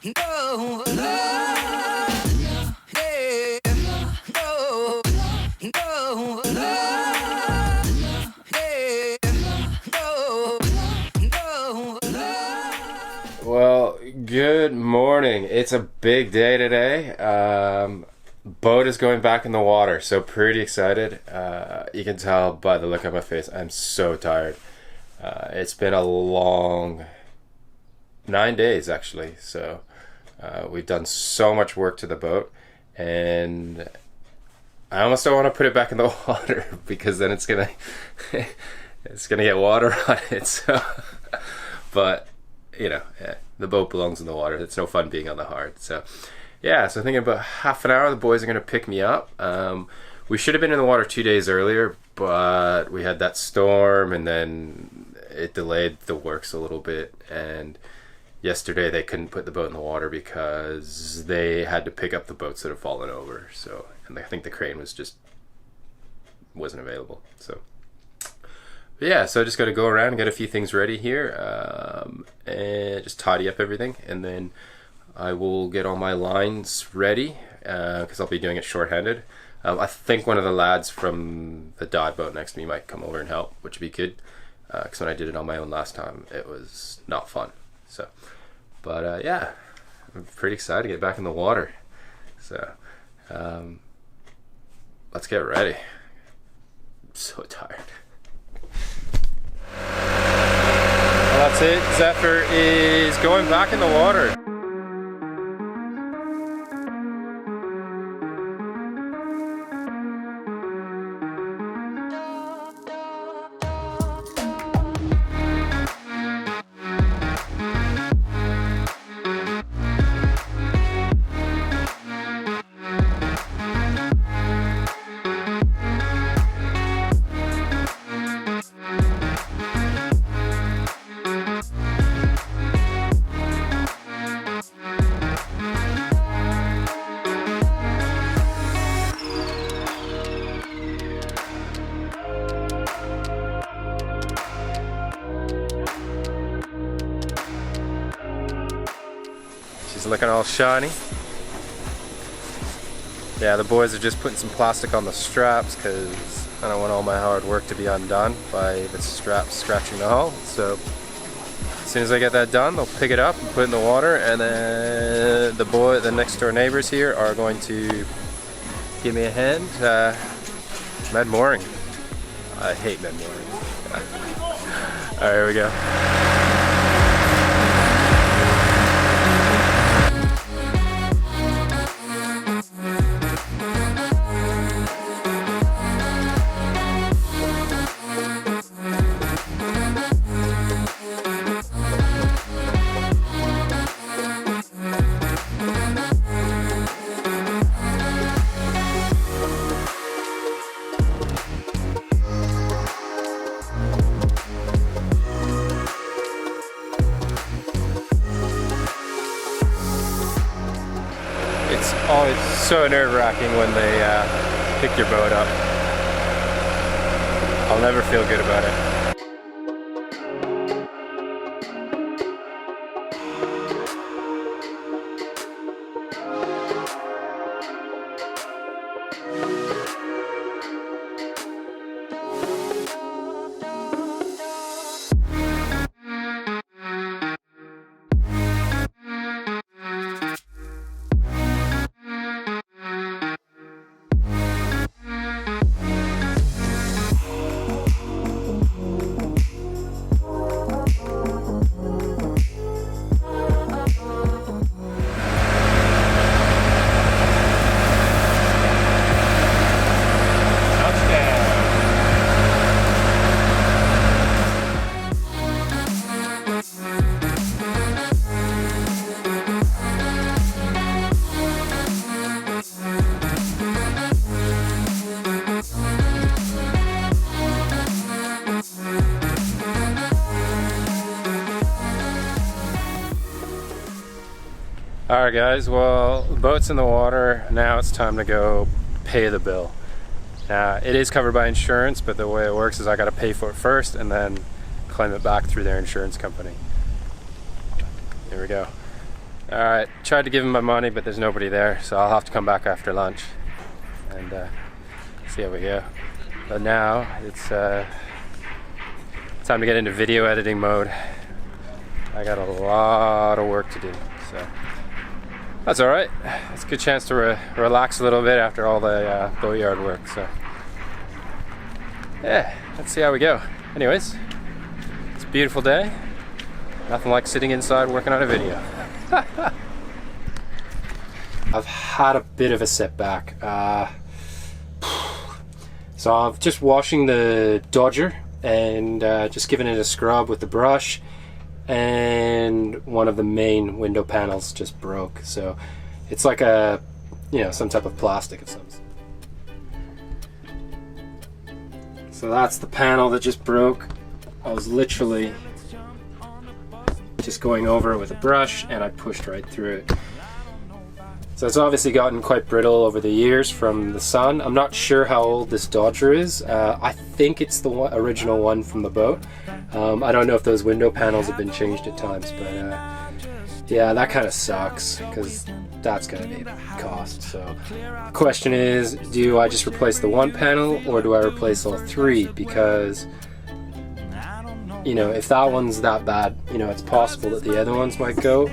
No, yeah, no, no, well, good morning. It's a big day today. Boat is going back in the water, so pretty excited. You can tell by the look on my face, I'm so tired. It's been a long 9 days actually, so we've done so much work to the boat, and I almost don't want to put it back in the water because then it's gonna get water on it. So, but you know, the boat belongs in the water. It's no fun being on the hard. So yeah, so I think in about half an hour the boys are gonna pick me up. We should have been in the water 2 days earlier, but we had that storm and then it delayed the works a little bit, and yesterday they couldn't put the boat in the water because they had to pick up the boats that have fallen over. So, and I think the crane wasn't available. So but yeah, so I just got to go around and get a few things ready here, and just tidy up everything, and then I will get all my lines ready because I'll be doing it shorthanded. I think one of the lads from the dive boat next to me might come over and help, which would be good, because when I did it on my own last time, it was not fun. So, but yeah, I'm pretty excited to get back in the water. So, let's get ready. I'm so tired. Well, that's it. Zephyr is going back in the water. She's looking all shiny. Yeah, the boys are just putting some plastic on the straps because I don't want all my hard work to be undone by the straps scratching the hull. So as soon as I get that done, they'll pick it up and put it in the water, and then the next door neighbors here are going to give me a hand. Med mooring. I hate med mooring. Alright, here we go. It's always so nerve-wracking when they pick your boat up. I'll never feel good about it. Alright guys, well, the boat's in the water. Now it's time to go pay the bill. Now, it is covered by insurance, but the way it works is I gotta pay for it first and then claim it back through their insurance company. Here we go. Alright, tried to give him my money, but there's nobody there, so I'll have to come back after lunch and see how we go. But now it's time to get into video editing mode. I got a lot of work to do, so that's alright. It's a good chance to relax a little bit after all the boatyard work, so yeah, let's see how we go. Anyways, it's a beautiful day. Nothing like sitting inside working on a video. I've had a bit of a setback. So I'm just washing the Dodger and just giving it a scrub with the brush, and one of the main window panels just broke. So it's like a, some type of plastic of some sort. So that's the panel that just broke. I was literally just going over it with a brush and I pushed right through it. So it's obviously gotten quite brittle over the years from the sun. I'm not sure how old this Dodger is. I think it's the original one from the boat. I don't know if those window panels have been changed at times, but yeah, that kind of sucks because that's going to be a cost. So the question is, do I just replace the one panel or do I replace all three? Because if that one's that bad, it's possible that the other ones might go.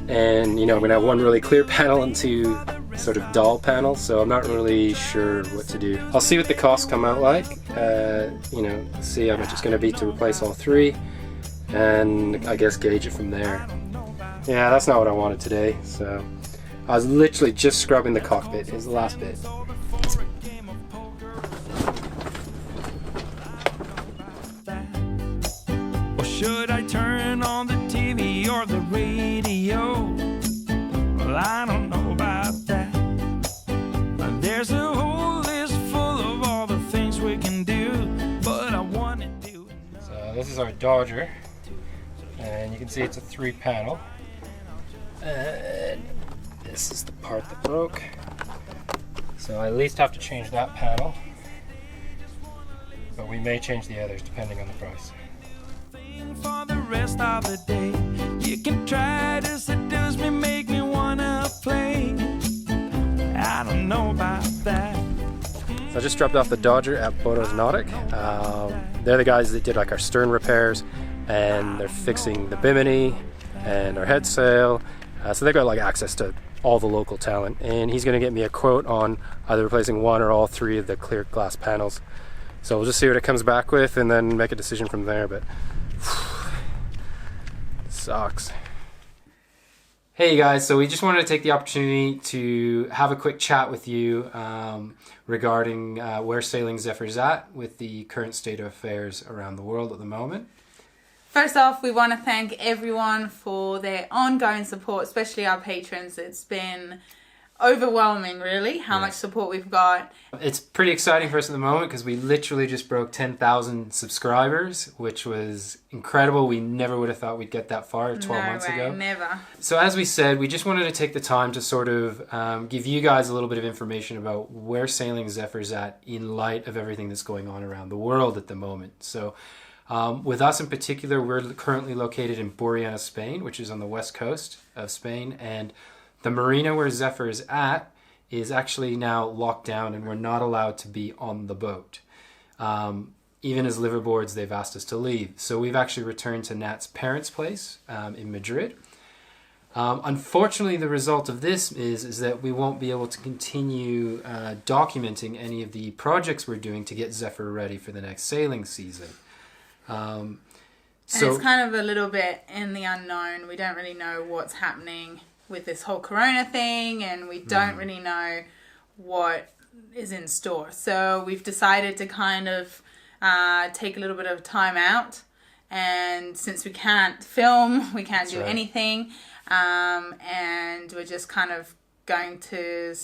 And I'm gonna have one really clear panel and two sort of dull panels, so I'm not really sure what to do. I'll see what the costs come out like, see how much it's gonna be to replace all three, and I guess gauge it from there. Yeah, that's not what I wanted today, so I was literally just scrubbing the cockpit. Here's the last bit. Should I turn on the TV or the radio? Well, I don't know about that. There's a whole list full of all the things we can do, but I want to do. So this is our Dodger, and you can see it's a 3-panel. And this is the part that broke. So I at least have to change that panel, but we may change the others depending on the price. For the rest of the day, you can try to seduce me, make me wanna play. I don't know about that. So I just dropped off the Dodger at Boto's Nautic. They're the guys that did like our stern repairs, and they're fixing the bimini and our head sail. So they've got like access to all the local talent, and he's going to get me a quote on either replacing one or all three of the clear glass panels. So we'll just see what it comes back with and then make a decision from there. But sucks. Hey guys, so we just wanted to take the opportunity to have a quick chat with you regarding where Sailing Zephyr's at with the current state of affairs around the world at the moment. First off, we want to thank everyone for their ongoing support, especially our patrons. It's been overwhelming, really, how much support we've got. It's pretty exciting for us at the moment because we literally just broke 10,000 subscribers, which was incredible. We never would have thought we'd get that far 12 months ago. Never. So as we said, we just wanted to take the time to sort of give you guys a little bit of information about where Sailing Zephyr's at in light of everything that's going on around the world at the moment. So with us in particular, we're currently located in Borriana, Spain, which is on the west coast of Spain, and the marina where Zephyr is at is actually now locked down and we're not allowed to be on the boat. Even as liverboards, they've asked us to leave. So we've actually returned to Nat's parents' place in Madrid. Unfortunately, the result of this is that we won't be able to continue documenting any of the projects we're doing to get Zephyr ready for the next sailing season. And it's kind of a little bit in the unknown. We don't really know what's happening with this whole corona thing, and we don't really know what is in store. So we've decided to kind of take a little bit of time out, and since we can't film, we can't do anything, and we're just kind of going to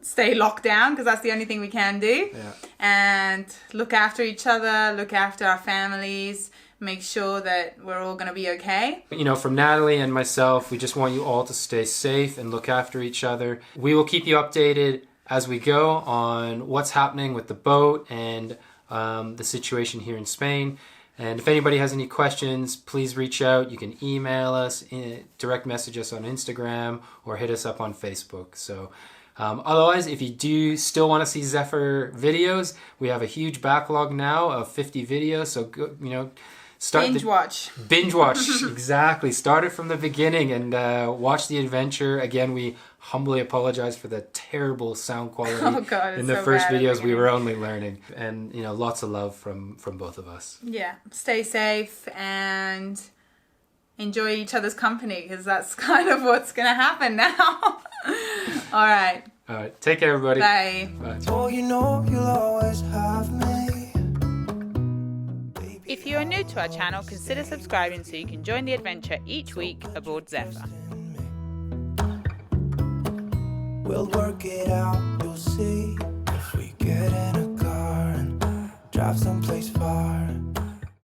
stay locked down because that's the only thing we can do, and look after each other, look after our families, make sure that we're all going to be okay. You know, from Natalie and myself, we just want you all to stay safe and look after each other. We will keep you updated as we go on what's happening with the boat and the situation here in Spain. And if anybody has any questions, please reach out. You can email us, direct message us on Instagram, or hit us up on Facebook. So otherwise, if you do still want to see Zephyr videos, we have a huge backlog now of 50 videos. So go, binge watch. Binge watch, exactly. Start it from the beginning and watch the adventure. Again, we humbly apologize for the terrible sound quality in the first videos. We were only learning, and lots of love from both of us. Yeah, stay safe and enjoy each other's company, because that's kind of what's going to happen now. All right. Take care, everybody. Bye. Oh, you'll always have me. If you are new to our channel, consider subscribing so you can join the adventure each week aboard Zephyr. We'll work it out, you'll see. If we get in a car and drive someplace far.